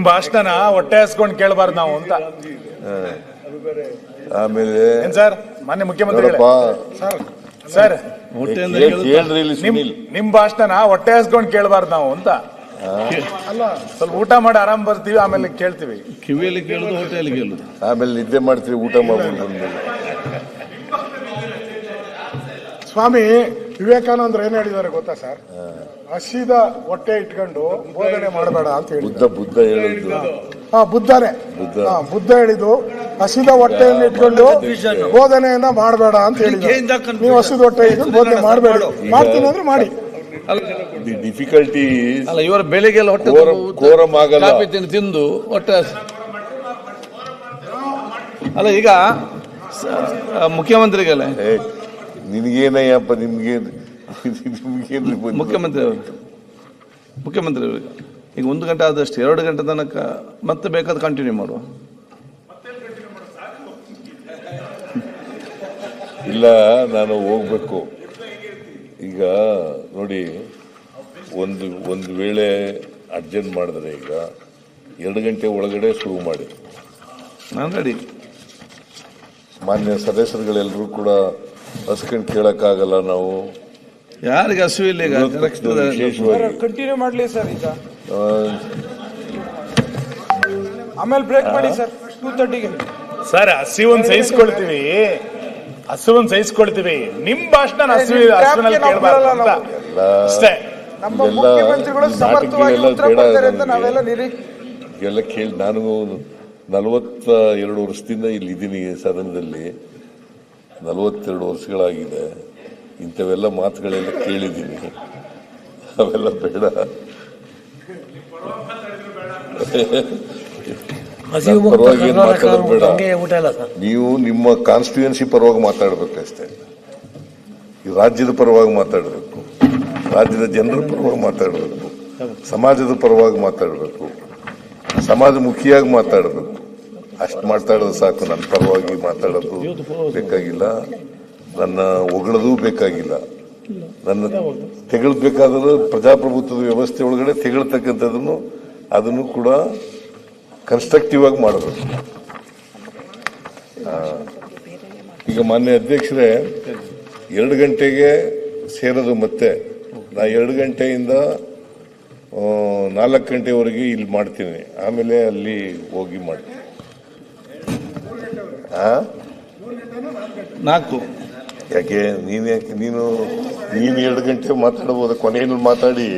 ಭಾಷಣ ಹೊಟ್ಟೆ ಹಾಸ್ಕೊಂಡು ಕೇಳಬಾರ್ದು ನಾವು ಅಂತ. ಆಮೇಲೆ ಏನ್ ಸರ್ ಮಾನ್ಯ ಮುಖ್ಯಮಂತ್ರಿ ಸರ್ ನಿಮ್ ಭಾಷಣ ಹೊಟ್ಟೆ ಹಾಸ್ಕೊಂಡು ಕೇಳಬಾರ್ದು ನಾವು ಅಂತ. ಅಲ್ಲ ಸ್ವಲ್ಪ ಊಟ ಮಾಡಿ ಆರಾಮ್ ಬರ್ತೀವಿ, ಆಮೇಲೆ ಕೇಳ್ತೀವಿ. ಕಿವಿಯಲ್ಲಿ ಕೇಳುದು, ಹೊಟ್ಟೆಯಲ್ಲಿ ಕೇಳುದು, ಆಮೇಲೆ ನಿದ್ದೆ ಮಾಡ್ತೀವಿ ಊಟ ಮಾಡ್ಕೊಂಡು ಬಂದ್ಮೇಲೆ. ಸ್ವಾಮಿ ವಿವೇಕಾನಂದರು ಏನ್ ಹೇಳಿದ್ದಾರೆ ಗೊತ್ತಾ ಸರ್? ಹಸಿದ ಹೊಟ್ಟೆ ಇಟ್ಕೊಂಡು ಬೋಧನೆ ಮಾಡಬೇಡ ಅಂತ ಹೇಳಿ. ಬುದ್ಧ ಹೇಳಿದ್ದು. ಬುದ್ಧ ಹೇಳಿದ್ದು ಹಸಿದ ಹೊಟ್ಟೆಯನ್ನು ಇಟ್ಕೊಂಡು ಬೋಧನೆಯನ್ನ ಮಾಡಬೇಡ ಅಂತ ಹೇಳಿದ್ರು. ನೀವು ಹಸಿದ ಹೊಟ್ಟೆ ಇಟ್ಕೊಂಡು ಬೋಧನೆ ಮಾಡಬೇಡಿ, ಮಾಡ್ತೀನಿ ಅಂದ್ರೆ ಮಾಡಿ. ಡಿಫಿಕಲ್ಟಿ ಅಲ್ಲ, ಇವರ ಬೆಳಿಗ್ಗೆಲ್ಲ ಹೊಟ್ಟೆ ಕೋರಮ್ ಆಗಲ್ಲ, ತಿಂದು ಹೊಟ್ಟೆ. ಅಲ್ಲ ಈಗ ಮುಖ್ಯಮಂತ್ರಿಗಳೇ, ನಿನ್ಗೇನಯ್ಯಪ್ಪ, ನಿಮ್ಗೇನು ಮುಖ್ಯಮಂತ್ರಿ ಈಗ 1 ಗಂಟೆ ಆದಷ್ಟು 2 ಗಂಟೆ ತನಕ ಮತ್ತೆ ಬೇಕಾದ ಕಂಟಿನ್ಯೂ ಮಾಡುವ. ಇಲ್ಲ, ನಾನು ಹೋಗ್ಬೇಕು ಈಗ. ನೋಡಿ, ಒಂದು ವೇಳೆ ಅರ್ಜೆಂಟ್ ಮಾಡಿದ್ರೆ ಈಗ 2 ಗಂಟೆ ಒಳಗಡೆ ಶುರು ಮಾಡಿ. ನಾನು ರೆಡಿ. ಮಾನ್ಯ ಸದಸ್ಯರುಗಳೆಲ್ಲರೂ ಕೂಡ ಹಸ್ಕೊಂಡು ಕೇಳಕ್ಕಾಗಲ್ಲ ನಾವು. ಯಾರಿಗೆ ಹಸುವಿಲ್ಲ ಈಗ ವಿಶೇಷವಾಗಿ ಕಂಟಿನ್ಯೂ ಮಾಡ್ಲಿ ಸರ್. ಈಗ ಆಮೇಲೆ ಬ್ರೇಕ್ ಮಾಡಿ ಸರ್ 2:30ಗೆ. ಸರ್ ಹಸಿವನ್ ಸಹಿಸ್ಕೊಳ್ತೀವಿ, ನಿಮ್ ಭಾಷಣ ಹಸುವಿನಲ್ಲಿ ಕೇಳಬಾರ್ದು ಅಂತ ಅಷ್ಟೇ. ನಮ್ಮ ಮುಖ್ಯಮಂತ್ರಿಗಳು ಸಮರ್ಥವಾಗಿ ಉತ್ತರ ಕೊಡ್ತಾರೆ ಅಂತ ನಾವೆಲ್ಲ ಎಲ್ಲ ಕೇಳಿ. ನಾನು 42 ವರ್ಷದಿಂದ ಇಲ್ಲಿದ್ದೀನಿ ಸದನದಲ್ಲಿ, 42 ವರ್ಷಗಳಾಗಿದೆ. ಇಂಥವೆಲ್ಲ ಮಾತುಗಳೆಲ್ಲ ಕೇಳಿದ್ದೀನಿ, ಅವೆಲ್ಲ ಬೇಡ. ಪರವಾಗಿ ಏನು ಮಾತಾಡೋದು ಬೇಡ. ನೀವು ನಿಮ್ಮ ಕಾನ್ಸ್ಟಿಟ್ಯೂಯನ್ಸಿ ಪರವಾಗಿ ಮಾತಾಡ್ಬೇಕಷ್ಟೇ. ಈ ರಾಜ್ಯದ ಪರವಾಗಿ ಮಾತಾಡಬೇಕು, ರಾಜ್ಯದ ಜನರ ಪರವಾಗಿ ಮಾತಾಡಬೇಕು, ಸಮಾಜದ ಪರವಾಗಿ ಮಾತಾಡಬೇಕು, ಸಮಾಜಮುಖಿಯಾಗಿ ಮಾತಾಡಬೇಕು. ಅಷ್ಟು ಮಾತಾಡೋದು ಸಾಕು. ನನ್ನ ಪರವಾಗಿ ಮಾತಾಡೋದು ಬೇಕಾಗಿಲ್ಲ, ನನ್ನ ಹೊಗಳೋದು ಬೇಕಾಗಿಲ್ಲ. ನನ್ನ ತೆಗಳ್ಬೇಕಾದ್ರೆ ಪ್ರಜಾಪ್ರಭುತ್ವದ ವ್ಯವಸ್ಥೆ ಒಳಗಡೆ ತೆಗಳ್ತಕ್ಕಂಥದ್ದನ್ನು ಅದನ್ನು ಕೂಡ ಕನ್ಸ್ಟ್ರಕ್ಟಿವ್ ಆಗಿ ಮಾಡಬೇಕು. ಈಗ ಮಾನ್ಯ ಅಧ್ಯಕ್ಷರೇ, 2 ಗಂಟೆಗೆ ಸೇರೋದು. ಮತ್ತೆ ನಾ 2 ಗಂಟೆಯಿಂದ 4 ಗಂಟೆವರೆಗೆ ಇಲ್ಲಿ ಮಾಡ್ತೀನಿ, ಆಮೇಲೆ ಅಲ್ಲಿ ಹೋಗಿ ಮಾಡ್ತೀನಿ. 4 ಯಾಕೆ ನೀನು 2 ಗಂಟೆ ಮಾತಾಡಬಹುದು, ಕೊನೆಯಲ್ಲಿ ಮಾತಾಡಿ